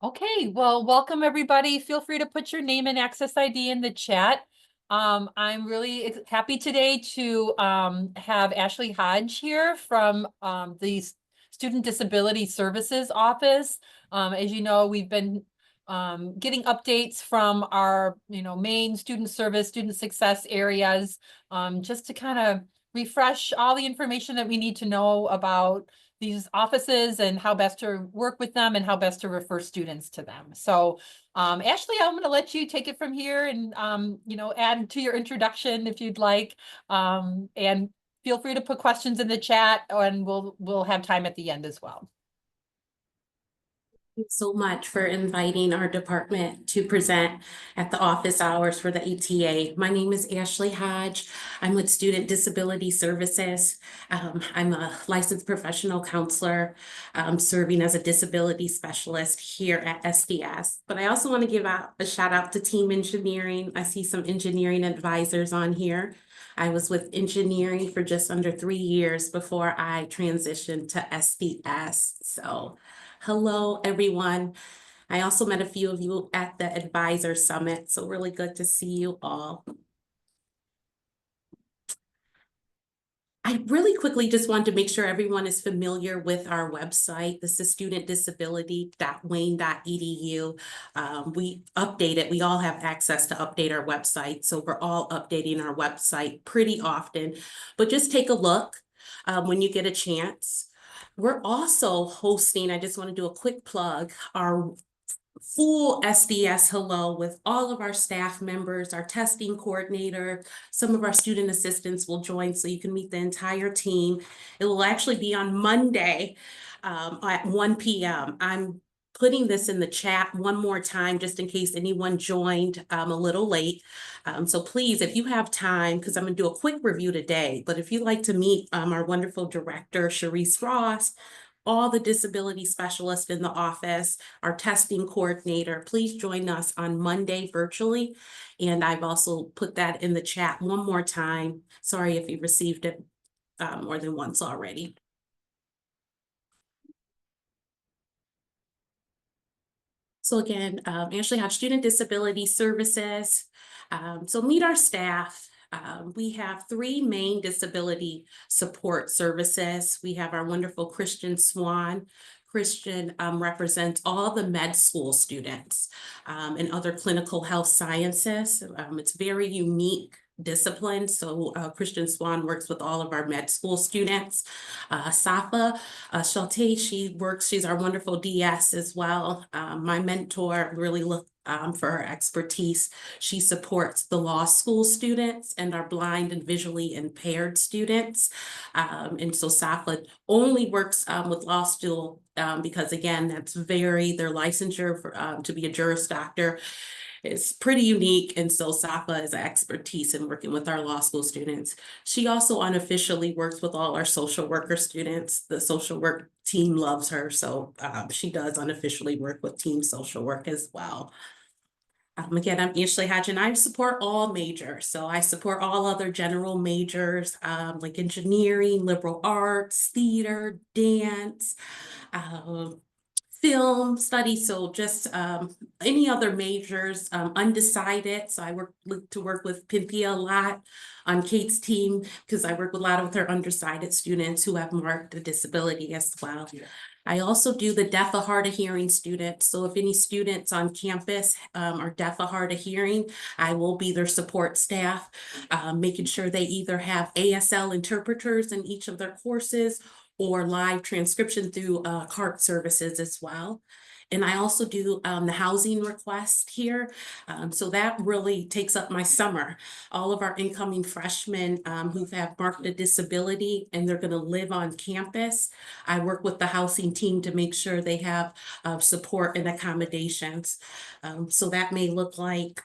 Okay, well, welcome everybody. Feel free to put your name and access ID in the chat. I'm really happy today to have Ashley Hodge here from the Student Disability Services Office. As you know, we've been getting updates from our main student service, student success areas, just to kind of refresh all the information that we need to know about these offices and how best to work with them and how best to refer students to them. So Ashley, I'm going to let you take it from here and, add to your introduction if you'd like. And feel free to put questions in the chat and we'll have time at the end as well. Thank you so much for inviting our department to present at the office hours for the ATA. My name is Ashley Hodge. I'm with Student Disability Services. I'm a licensed professional counselor serving as a disability specialist here at SDS. But I also want to give out a shout out to team engineering. I see some engineering advisors on here. I was with engineering for just under 3 years before I transitioned to SDS. So hello, everyone. I also met a few of you at the Advisor Summit, so really good to see you all. I really quickly just wanted to make sure everyone is familiar with our website. This is studentdisability.wayne.edu. We update it. We all have access to update our website, so we're all updating our website pretty often. But just take a look when you get a chance. We're also hosting, I just want to do a quick plug, our full SDS Hello with all of our staff members, our testing coordinator, some of our student assistants will join so you can meet the entire team. It will actually be on Monday at 1 p.m. I'm putting this in the chat one more time just in case anyone joined a little late. So please, if you have time, because I'm going to do a quick review today, but if you'd like to meet our wonderful director, Sharice Ross, all the disability specialists in the office, our testing coordinator, please join us on Monday virtually. And I've also put that in the chat one more time. Sorry if you received it more than once already. So again, Ashley Hodge, Student Disability Services. So meet our staff. We have 3 main disability support services. We have our wonderful Christian Swan. Christian represents all the med school students and other clinical health sciences. It's very unique discipline. So Christian Swan works with all of our med school students. Safa Sheltate, she's our wonderful DS as well. My mentor, really look for her expertise. She supports the law school students and our blind and visually impaired students. And so Safa only works with law school because again, that's their licensure for, to be a Juris Doctor. It's pretty unique, and so Safa is an expertise in working with our law school students. She also unofficially works with all our social worker students. The social work team loves her, so she does unofficially work with team social work as well. Again, I'm Ashley Hodge, and I support all majors. So I support all other general majors like engineering, liberal arts, theater, dance, film studies, so just any other majors, undecided. So I work with Cynthia a lot on Kate's team because I work a lot with her undecided students who have marked a disability as well. Yeah. I also do the deaf or hard of hearing students. So if any students on campus are deaf or hard of hearing, I will be their support staff, making sure they either have ASL interpreters in each of their courses or live transcription through CART services as well. And I also do the housing request here. So that really takes up my summer. All of our incoming freshmen who have marked a disability and they're going to live on campus, I work with the housing team to make sure they have support and accommodations. So that may look like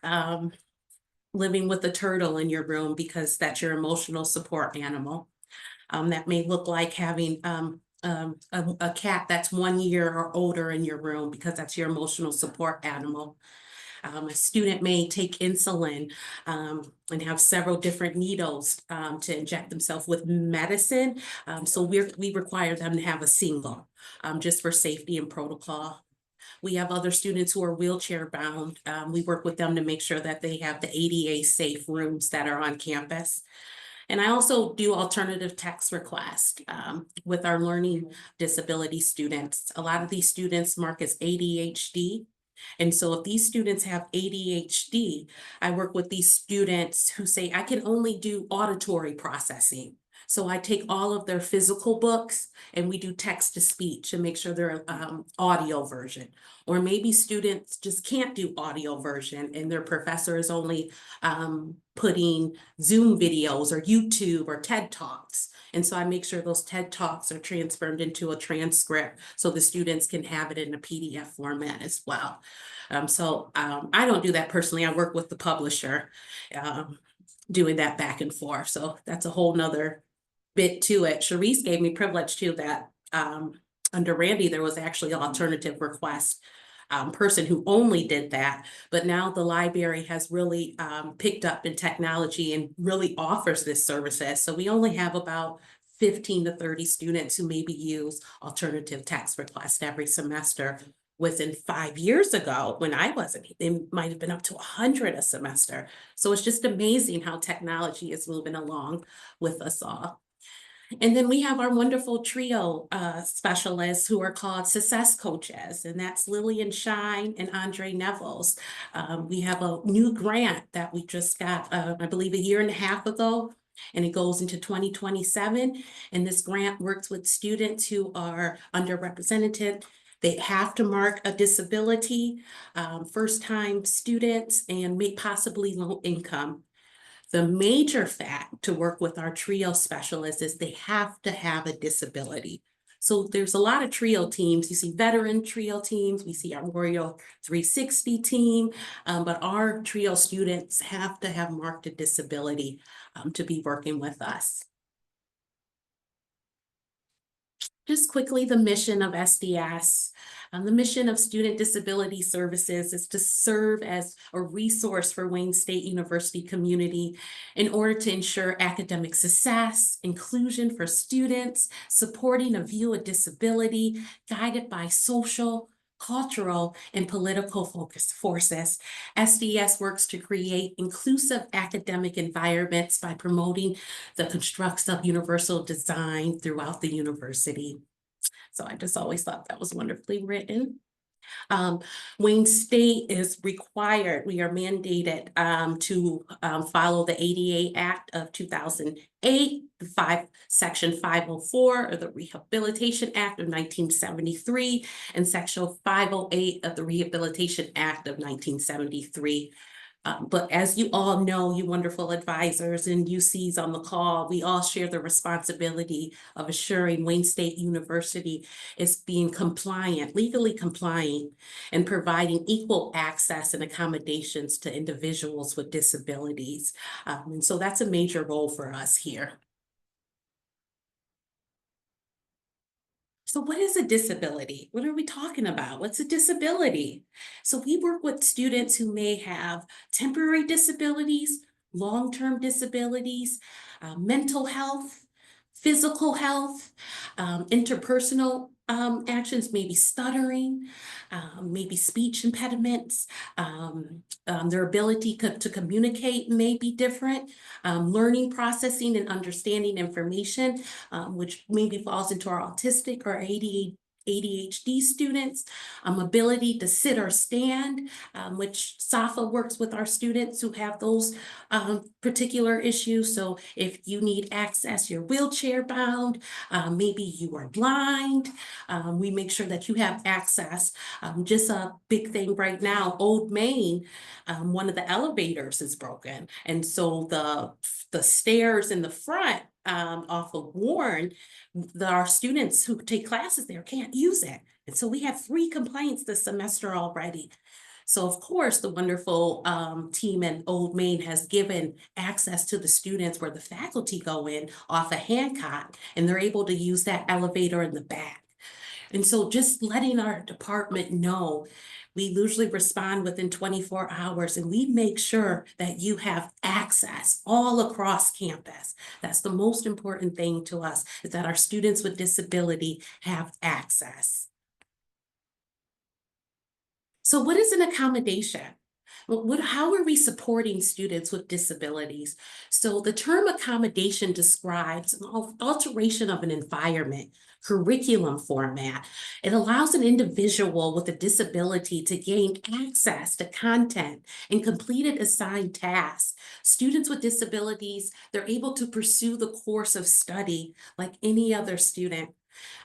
living with a turtle in your room because that's your emotional support animal. That may look like having a cat that's 1 year or older in your room because that's your emotional support animal. A student may take insulin and have several different needles to inject themselves with medicine. So we require them to have a single just for safety and protocol. We have other students who are wheelchair bound. We work with them to make sure that they have the ADA safe rooms that are on campus. And I also do alternative text requests with our learning disability students. A lot of these students mark as ADHD. And so if these students have ADHD, I work with these students who say, I can only do auditory processing. So I take all of their physical books and we do text to speech and make sure they're audio version. Or maybe students just can't do audio version and their professor is only putting Zoom videos or YouTube or TED Talks. And so I make sure those TED Talks are transferred into a transcript so the students can have it in a PDF format as well. I don't do that personally. I work with the publisher doing that back and forth. So that's a whole nother bit to it. Sharice gave me privilege too that under Randy, there was actually an alternative request person who only did that. But now the library has really picked up in technology and really offers this services. So we only have about 15 to 30 students who maybe use alternative text requests every semester. Within 5 years ago, when I wasn't, it might have been up to 100 a semester. So it's just amazing how technology is moving along with us all. And then we have our wonderful trio specialists who are called success coaches, and that's Lillian Shine and Andre Nevels. We have a new grant that we just got, I believe, a year and a half ago, and it goes into 2027. And this grant works with students who are underrepresented. They have to mark a disability, first-time students, and possibly low income. The major fact to work with our trio specialists is they have to have a disability. So there's a lot of trio teams. You see veteran trio teams, we see our Warrior 360 team, but our trio students have to have marked a disability to be working with us. Just quickly, the mission of SDS. The mission of Student Disability Services is to serve as a resource for Wayne State University community in order to ensure academic success, inclusion for students, supporting a view of disability, guided by social, cultural, and political forces. SDS works to create inclusive academic environments by promoting the constructs of universal design throughout the university. So I just always thought that was wonderfully written. Wayne State is required, we are mandated to follow the ADA Act of 2008, Section 504 of the Rehabilitation Act of 1973, and Section 508 of the Rehabilitation Act of 1973. But as you all know, you wonderful advisors and UCs on the call, we all share the responsibility of assuring Wayne State University is being compliant, legally compliant, and providing equal access and accommodations to individuals with disabilities. And so that's a major role for us here. So what is a disability? What are we talking about? What's a disability? So we work with students who may have temporary disabilities, long-term disabilities, mental health, physical health, interpersonal actions, maybe stuttering, maybe speech impediments, their ability to communicate may be different, learning, processing, and understanding information, which maybe falls into our autistic or ADHD students, ability to sit or stand, which SAFA works with our students who have those particular issues. So if you need access, you're wheelchair bound, maybe you are blind, we make sure that you have access. Just a big thing right now, Old Main, one of the elevators is broken. And so the stairs in the front off of Warren, our students who take classes there can't use it. And so we have 3 complaints this semester already. So of course, the wonderful team in Old Main has given access to the students where the faculty go in off of Hancock, and they're able to use that elevator in the back. And so just letting our department know, we usually respond within 24 hours and we make sure that you have access all across campus. That's the most important thing to us, is that our students with disability have access. So what is an accommodation? How are we supporting students with disabilities? So the term accommodation describes an alteration of an environment, curriculum format. It allows an individual with a disability to gain access to content and completed assigned tasks. Students with disabilities, they're able to pursue the course of study like any other student.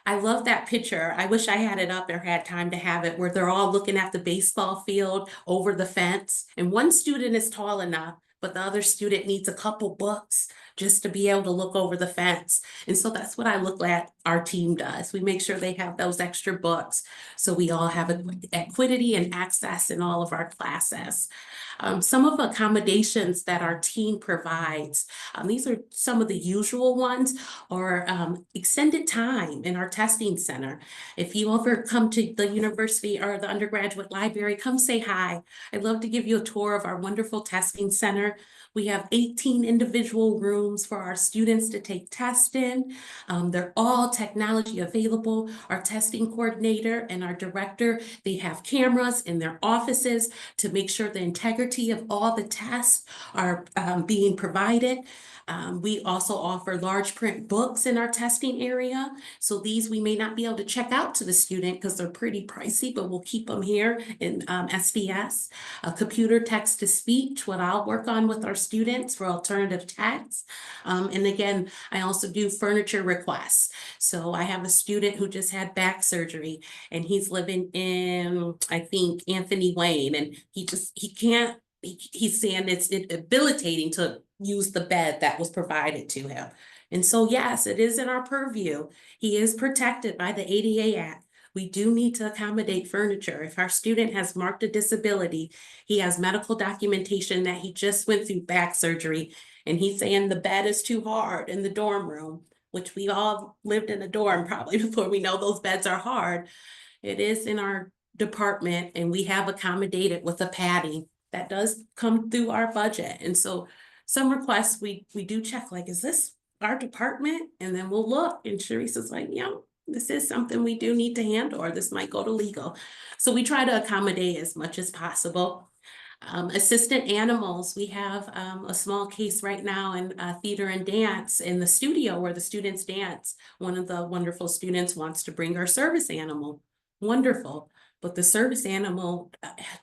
I love that picture. I wish I had it up or had time to have it where they're all looking at the baseball field over the fence. And one student is tall enough, but the other student needs a couple books just to be able to look over the fence. And so that's what I look at our team does. We make sure they have those extra books so we all have equity and access in all of our classes. Some of the accommodations that our team provides, these are some of the usual ones, or extended time in our testing center. If you ever come to the university or the undergraduate library, come say hi. I'd love to give you a tour of our wonderful testing center. We have 18 individual rooms for our students to take tests in. They're all technology available. Our testing coordinator and our director, they have cameras in their offices to make sure the integrity of all the tests are being provided. We also offer large print books in our testing area. So these we may not be able to check out to the student because they're pretty pricey, but we'll keep them here in SDS. Computer text to speech, what I'll work on with our students for alternative text. And again, I also do furniture requests. So I have a student who just had back surgery and he's living in, I think, Anthony Wayne, and he can't, he's saying it's debilitating to use the bed that was provided to him. And so, yes, it is in our purview. He is protected by the ADA Act. We do need to accommodate furniture. If our student has marked a disability, he has medical documentation that he just went through back surgery, and he's saying the bed is too hard in the dorm room, which we all lived in a dorm probably before we know those beds are hard. It is in our department, and we have accommodated with a padding that does come through our budget. And so some requests we do check, like, is this our department? And then we'll look, and Sharice is like, yeah, this is something we do need to handle, or this might go to legal. So we try to accommodate as much as possible. Assistant animals, we have a small case right now in theater and dance in the studio where the students dance. One of the wonderful students wants to bring our service animal. Wonderful. But the service animal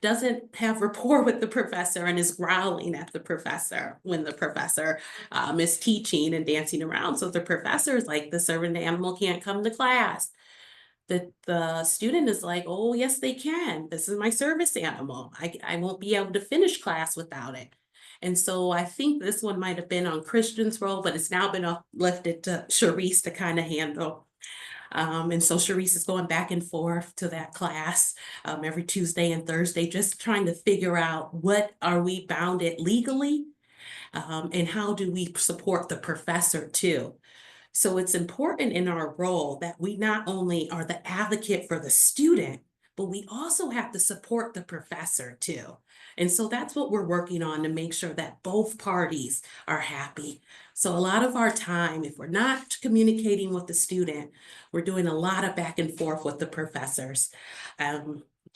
doesn't have rapport with the professor and is growling at the professor when the professor is teaching and dancing around. So the professor is like, the service animal can't come to class. The student is like, oh, yes, they can. This is my service animal. I won't be able to finish class without it. And so I think this one might have been on Christian's role, but it's now been lifted to Sharice to kind of handle. And so Sharice is going back and forth to that class every Tuesday and Thursday, just trying to figure out what are we bounded legally, and how do we support the professor too. So it's important in our role that we not only are the advocate for the student, but we also have to support the professor too. And so that's what we're working on to make sure that both parties are happy. So a lot of our time, if we're not communicating with the student, we're doing a lot of back and forth with the professors.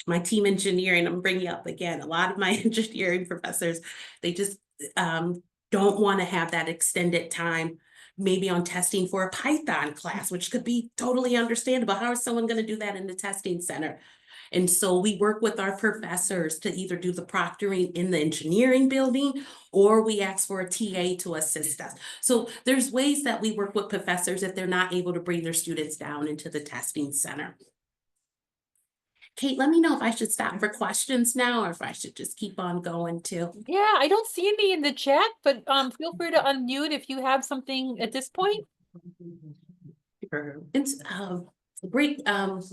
My team engineering, I'm bringing up again, a lot of my engineering professors, they just don't want to have that extended time maybe on testing for a Python class, which could be totally understandable. How is someone going to do that in the testing center? And so we work with our professors to either do the proctoring in the engineering building, or we ask for a TA to assist us. So there's ways that we work with professors if they're not able to bring their students down into the testing center. Kate, let me know if I should stop for questions now, or if I should just keep on going too. Yeah, I don't see any in the chat, but feel free to unmute if you have something at this point. It's a great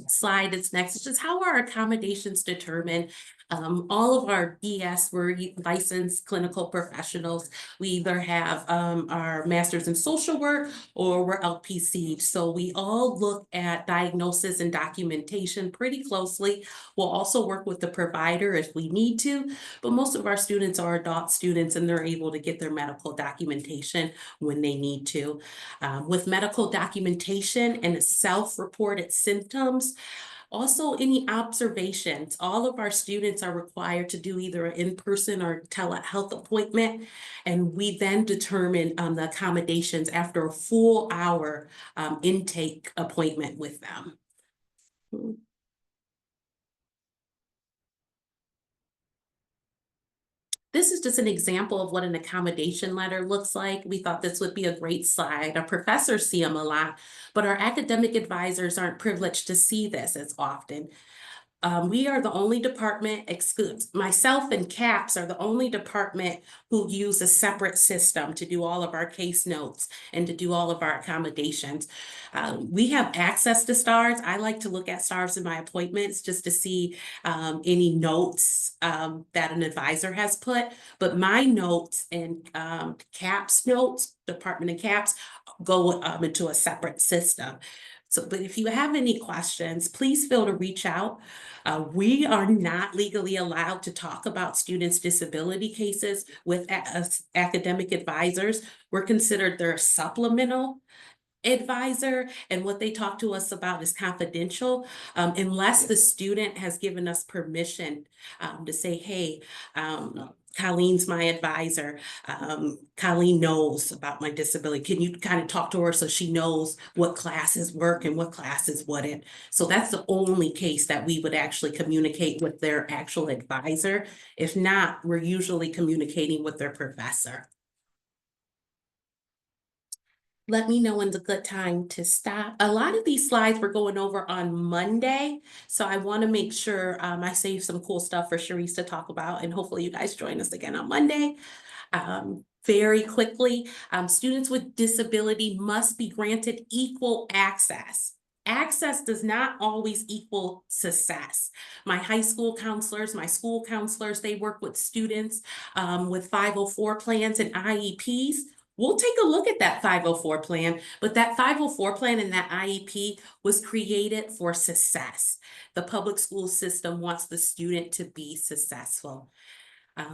slide that's next. It's just how are accommodations determined? All of our ES, we're licensed clinical professionals. We either have our master's in social work or we're LPC. So we all look at diagnosis and documentation pretty closely. We'll also work with the provider if we need to, but most of our students are adult students and they're able to get their medical documentation when they need to. With medical documentation and self-reported symptoms, Also, any observations. All of our students are required to do either an in-person or telehealth appointment, and we then determine the accommodations after a full hour intake appointment with them. This is just an example of what an accommodation letter looks like. We thought this would be a great slide. Our professors see them a lot, but our academic advisors aren't privileged to see this as often. We are the only department, excludes myself and CAPS are the only department who use a separate system to do all of our case notes and to do all of our accommodations. We have access to stars. I like to look at stars in my appointments just to see any notes that an advisor has put. But my notes and CAPS notes, Department of CAPS, go into a separate system. So, but if you have any questions, please feel to reach out. We are not legally allowed to talk about students' disability cases with academic advisors. We're considered their supplemental advisor, and what they talk to us about is confidential, unless the student has given us permission to say, hey, Colleen's my advisor. Colleen knows about my disability. Can you kind of talk to her so she knows what classes work and what classes wouldn't? So that's the only case that we would actually communicate with their actual advisor. If not, we're usually communicating with their professor. Let me know when's a good time to stop. A lot of these slides we're going over on Monday, so I want to make sure I save some cool stuff for Sharice to talk about, and hopefully you guys join us again on Monday. Very quickly, students with disability must be granted equal access. Access does not always equal success. My high school counselors, my school counselors, they work with students with 504 plans and IEPs. We'll take a look at that 504 plan, but that 504 plan and that IEP was created for success. The public school system wants the student to be successful.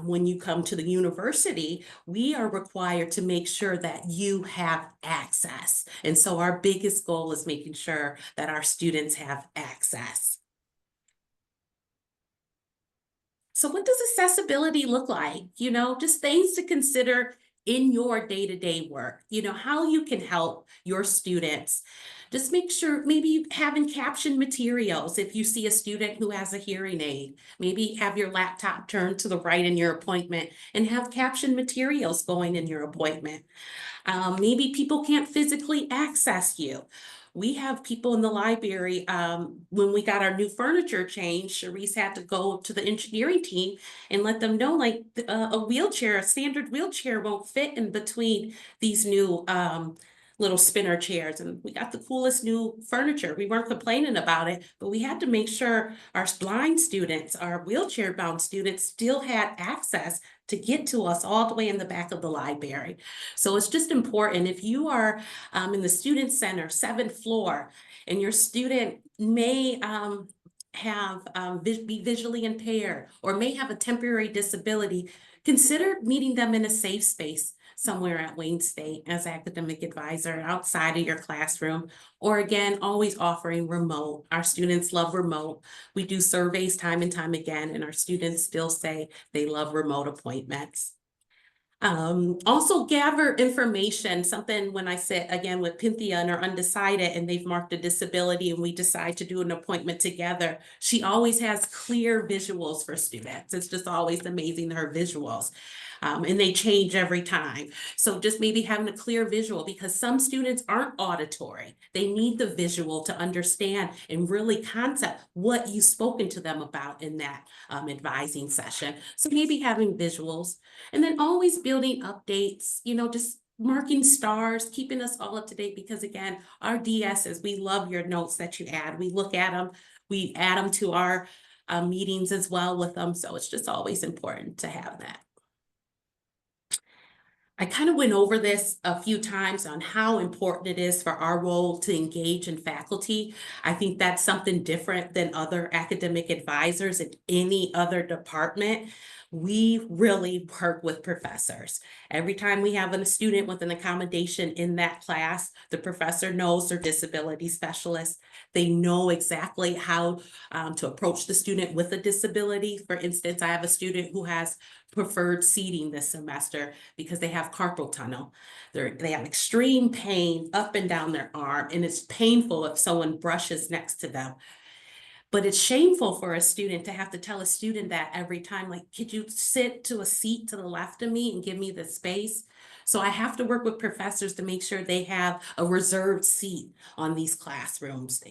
When you come to the university, we are required to make sure that you have access. And so our biggest goal is making sure that our students have access. So what does accessibility look like? You know, just things to consider in your day-to-day work, you know, how you can help your students. Just make sure maybe having caption materials. If you see a student who has a hearing aid, maybe have your laptop turned to the right in your appointment and have caption materials going in your appointment. Maybe people can't physically access you. We have people in the library, when we got our new furniture changed, Sharice had to go to the engineering team and let them know, like, a wheelchair, a standard wheelchair won't fit in between these new little spinner chairs. And we got the coolest new furniture. We weren't complaining about it, but we had to make sure our blind students, our wheelchair bound students still had access to get to us all the way in the back of the library. So it's just important. If you are in the student center, 7th floor, and your student may be visually impaired or may have a temporary disability, consider meeting them in a safe space somewhere at Wayne State as academic advisor outside of your classroom, or again, always offering remote. Our students love remote. We do surveys time and time again, and our students still say they love remote appointments. Also gather information, something when I sit again with Cynthia and are undecided and they've marked a disability and we decide to do an appointment together, she always has clear visuals for students. It's just always amazing, her visuals. And they change every time. So just maybe having a clear visual, because some students aren't auditory. They need the visual to understand and really concept what you've spoken to them about in that advising session. So maybe having visuals, and then always building updates, you know, just marking stars, keeping us all up to date, because again, our DSs, we love your notes that you add. We look at them, we add them to our meetings as well with them. So it's just always important to have that. I kind of went over this a few times on how important it is for our role to engage in faculty. I think that's something different than other academic advisors in any other department. we really work with professors. Every time we have a student with an accommodation in that class, the professor knows their disability specialist. They know exactly how to approach the student with a disability. For instance, I have a student who has preferred seating this semester because they have carpal tunnel. They have extreme pain up and down their arm, and it's painful if someone brushes next to them. But it's shameful for a student to have to tell a student that every time, like, could you sit to a seat to the left of me and give me the space? So I have to work with professors to make sure they have a reserved seat on these classrooms.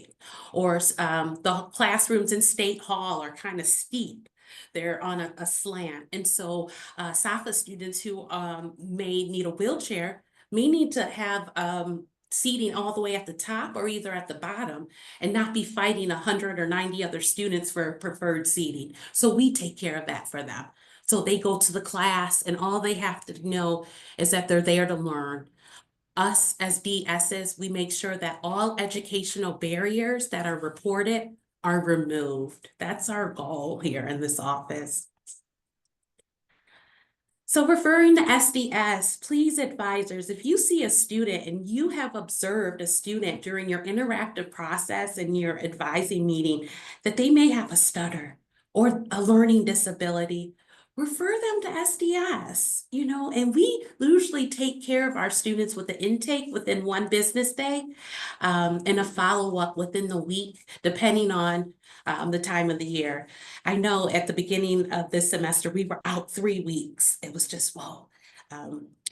Or the classrooms in State Hall are kind of steep. They're on a slant. And so SAFA students who may need a wheelchair may need to have seating all the way at the top or either at the bottom and not be fighting 100 or 90 other students for preferred seating. So we take care of that for them. So they go to the class and all they have to know is that they're there to learn. Us as DSs, we make sure that all educational barriers that are reported are removed. That's our goal here in this office. So referring to SDS, please advisors, if you see a student and you have observed a student during your interactive process and your advising meeting that they may have a stutter or a learning disability, refer them to SDS, and we usually take care of our students with the intake within one business day and a follow-up within the week, depending on the time of the year. I know at the beginning of this semester, we were out 3 weeks. It was just, whoa.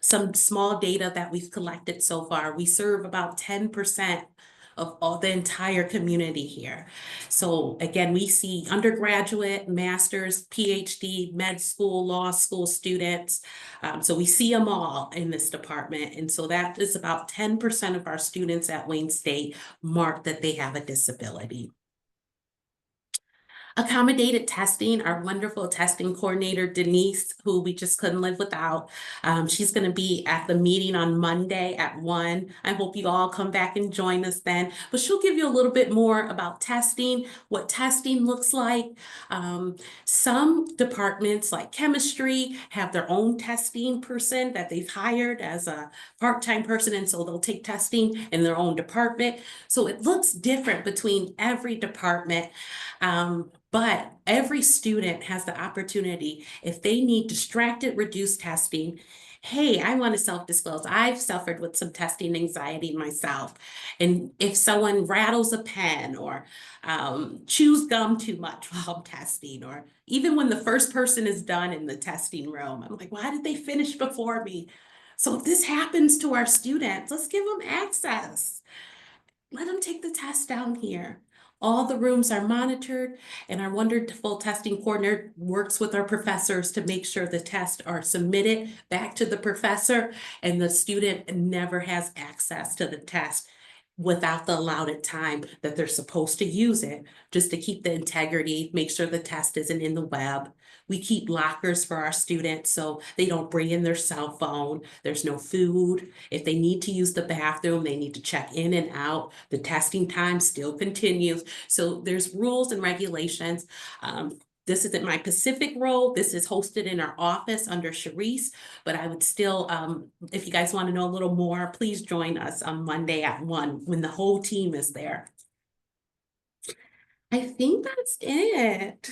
Some small data that we've collected so far, we serve about 10% of all the entire community here. So again, we see undergraduate, master's, PhD, med school, law school students. So we see them all in this department. And so that is about 10% of our students at Wayne State mark that they have a disability. Accommodated testing, our wonderful testing coordinator, Denise, who we just couldn't live without. She's going to be at the meeting on Monday at 1. I hope you all come back and join us then. But she'll give you a little bit more about testing, what testing looks like. Some departments like chemistry have their own testing person that they've hired as a part-time person, and so they'll take testing in their own department. So it looks different between every department. But every student has the opportunity, if they need distracted, reduced testing. Hey, I want to self-disclose. I've suffered with some testing anxiety myself. And if someone rattles a pen or chews gum too much while I'm testing, or even when the first person is done in the testing room, I'm like, why did they finish before me? So if this happens to our students, let's give them access. Let them take the test down here. All the rooms are monitored, and our wonderful testing coordinator works with our professors to make sure the tests are submitted back to the professor, and the student never has access to the test without the allotted time that they're supposed to use it, just to keep the integrity, make sure the test isn't in the web. We keep lockers for our students so they don't bring in their cell phone. There's no food. If they need to use the bathroom, they need to check in and out. The testing time still continues. So there's rules and regulations. This isn't my Pacific role. This is hosted in our office under Sharice, but I would still, if you guys want to know a little more, please join us on Monday at 1 when the whole team is there. I think that's it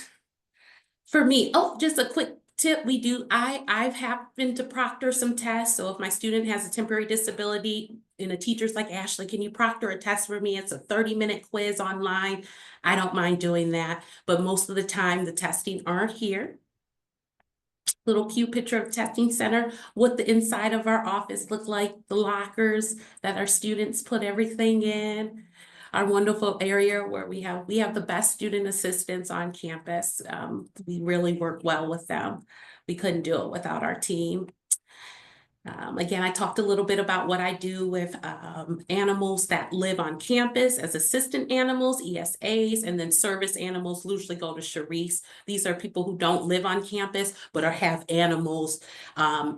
for me. Oh, just a quick tip. I've happened to proctor some tests. So if my student has a temporary disability and a teacher's like, Ashley, can you proctor a test for me? It's a 30-minute quiz online. I don't mind doing that, but most of the time the testing aren't here. Little cute picture of testing center, what the inside of our office look like, the lockers that our students put everything in. Our wonderful area where we have the best student assistants on campus. We really work well with them. We couldn't do it without our team. Again, I talked a little bit about what I do with animals that live on campus as assistant animals, ESAs, and then service animals usually go to Sharice. These are people who don't live on campus, but have animals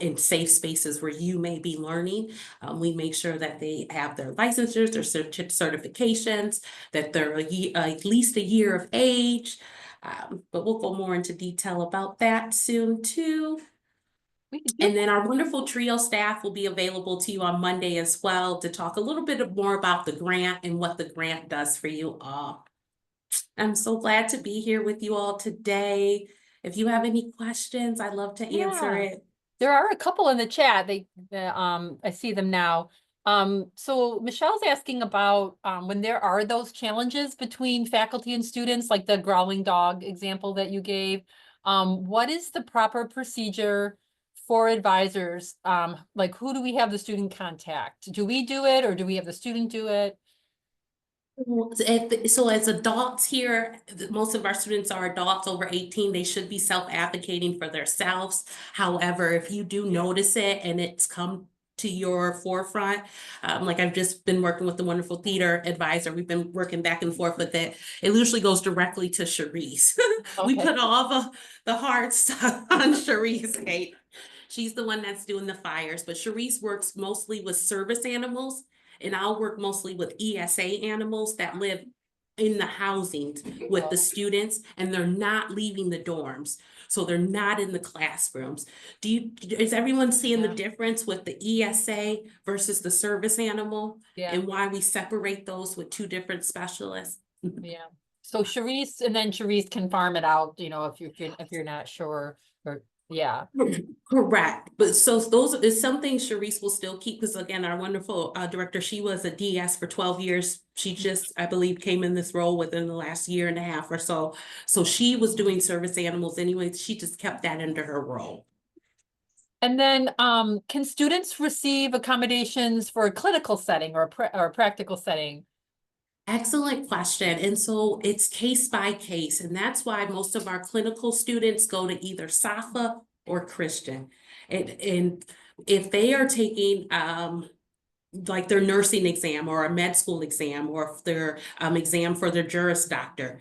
in safe spaces where you may be learning. We make sure that they have their licensures, their certifications, that they're at least a year of age. But we'll go more into detail about that soon too. We could do And then our wonderful trio staff will be available to you on Monday as well to talk a little bit more about the grant and what the grant does for you all. I'm so glad to be here with you all today. If you have any questions, I'd love to answer Yeah. it. There are a couple in the chat. I see them now. So Michelle's asking about when there are those challenges between faculty and students, like the growling dog example that you gave. What is the proper procedure for advisors? Like who do we have the student contact? Do we do it or do we have the student do it? So as adults here, most of our students are adults over 18. They should be self-advocating for themselves. However, if you do notice it and it's come to your forefront, like I've just been working with the wonderful theater advisor, we've been working back and forth with it. It usually goes directly to Sharice. We Okay. put all the hard stuff on Sharice, Kate. She's the one that's doing the fires, but Sharice works mostly with service animals, and I'll work mostly with ESA animals that live in the housings with the students, and they're not leaving the dorms. So they're not in the classrooms. Is everyone seeing the Yeah. difference with the ESA versus the service animal? Yeah. And why we separate those with two different specialists? Yeah. So Sharice, and then Sharice can farm it out, if you're not sure, or yeah. Correct, but so those is something Sharice will still keep, because again, our wonderful director, she was a DS for 12 years. She just, I believe, came in this role within the last year and a half or so. So she was doing service animals anyway. She just kept that under her role. And then, can students receive accommodations for a clinical setting or a practical setting? Excellent question. And so it's case by case, and that's why most of our clinical students go to either SAFA or Christian. And if they are taking like their nursing exam or a med school exam or their exam for their Juris Doctor.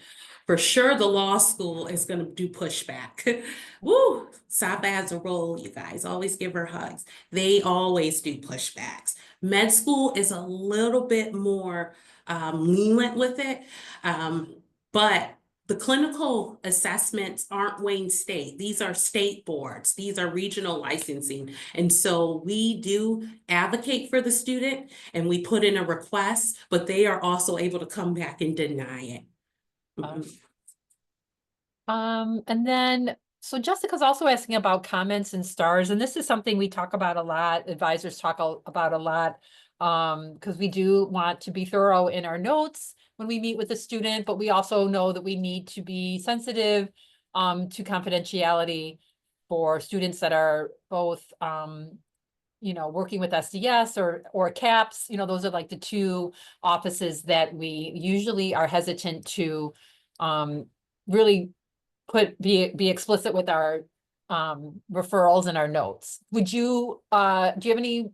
For sure, the law school is going to do pushback. Woo! Saba has a role, you guys. Always give her hugs. They always do pushbacks. Med school is a little bit more lenient with it, but the clinical assessments aren't Wayne State. These are state boards. These are regional licensing. And so we do advocate for the student and we put in a request, but they are also able to come back and deny it. And then, so Jessica's also asking about comments and stars, and this is something we talk about a lot, advisors talk about a lot, because we do want to be thorough in our notes when we meet with a student, but we also know that we need to be sensitive to confidentiality for students that are both working with SDS or CAPS. Those are like the two offices that we usually are hesitant to really be explicit with our referrals and our notes. Do you have any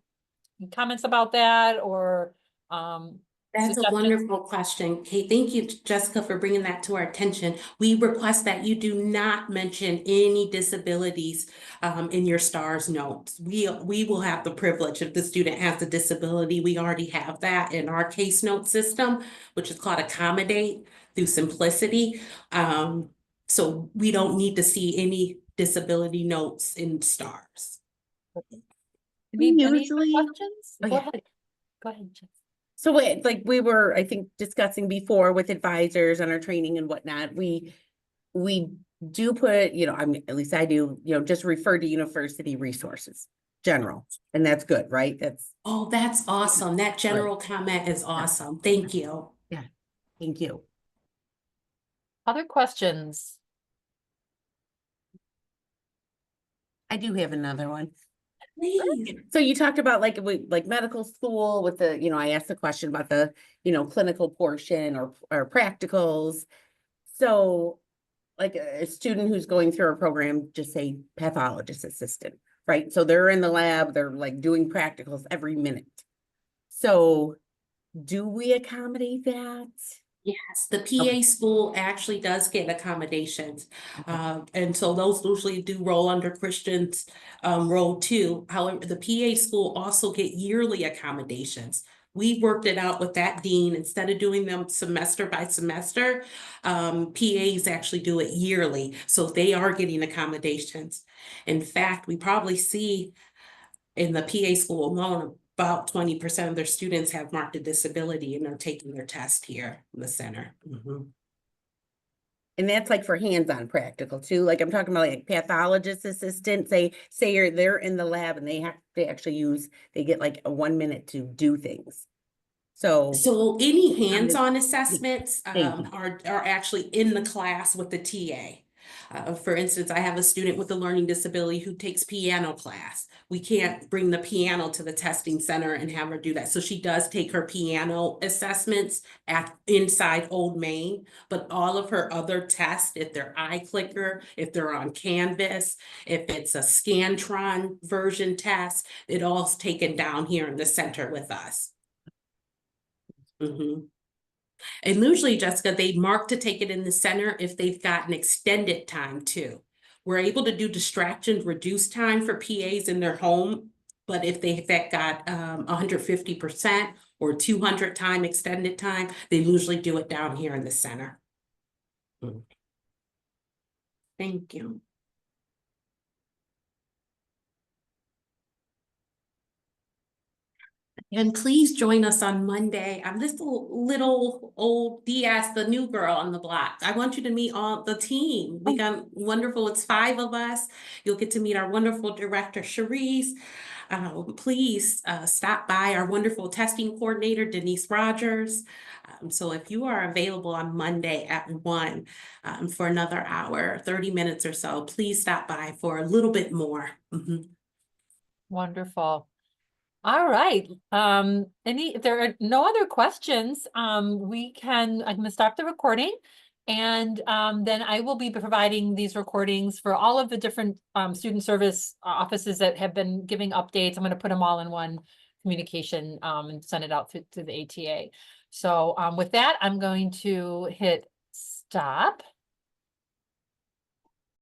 comments about that or That's a suggestions? wonderful question, Kate. Thank you, Jessica, for bringing that to our attention. We request that you do not mention any disabilities in your STARS notes. We will have the privilege if the student has a disability. We already have that in our case note system, which is called Accommodate through Simplicity. So we don't need to see any disability notes in STARS. Any Usually, questions? oh, Go yeah. ahead. Go ahead, Jess. So like we were, I think, discussing before with advisors on our training and whatnot, we do put, I mean, at least I do, just refer to university resources, general, and that's good, right? Oh, that's awesome. That general comment is awesome. Thank you. Yeah, thank you. Other questions? I do have another one. Please. So you talked about like medical school with the, I asked the question about the, clinical portion or practicals. So like a student who's going through a program, just say pathologist assistant, right? So they're in the lab, they're like doing practicals every minute. So do we accommodate that? Yes, the PA school actually does get accommodations. And so those usually do roll under Christian's role too. However, the PA school also get yearly accommodations. We worked it out with that dean. Instead of doing them semester by semester, PAs actually do it yearly. So they are getting accommodations. In fact, we probably see in the PA school alone, about 20% of their students have marked a disability and are taking their test here in the center. Mhm. And that's like for hands-on practical too. Like I'm talking about like pathologist assistant, say they're in the lab and they actually they get like a 1 minute to do things. So So any hands-on thank assessments you. are actually in the class with the TA. For instance, I have a student with a learning disability who takes piano class. We can't bring the piano to the testing center and have her do that. So she does take her piano assessments inside Old Main, but all of her other tests, if they're iClicker, if they're on Canvas, if it's a Scantron version test, it all's taken down here in the center with us. Mhm. And usually, Jessica, they mark to take it in the center if they've got an extended time too. We're able to do distraction, reduce time for PAs in their home, but if they've got 150% or 200 time extended time, they usually do it down here in the center. Thank you. And please join us on Monday. I'm this little old DS, the new girl on the block. I want you to meet all the team. We got wonderful, it's 5 of us. You'll get to meet our wonderful director, Cherise. Please stop by our wonderful testing coordinator, Denise Rogers. So if you are available on Monday at 1 for another hour, 30 minutes or so, please stop by for a little bit more. Wonderful. All right. If there are no other questions, I'm gonna stop the recording. And then I will be providing these recordings for all of the different student service offices that have been giving updates. I'm gonna put them all in one communication and send it out to the ATA. So with that, I'm going to hit stop.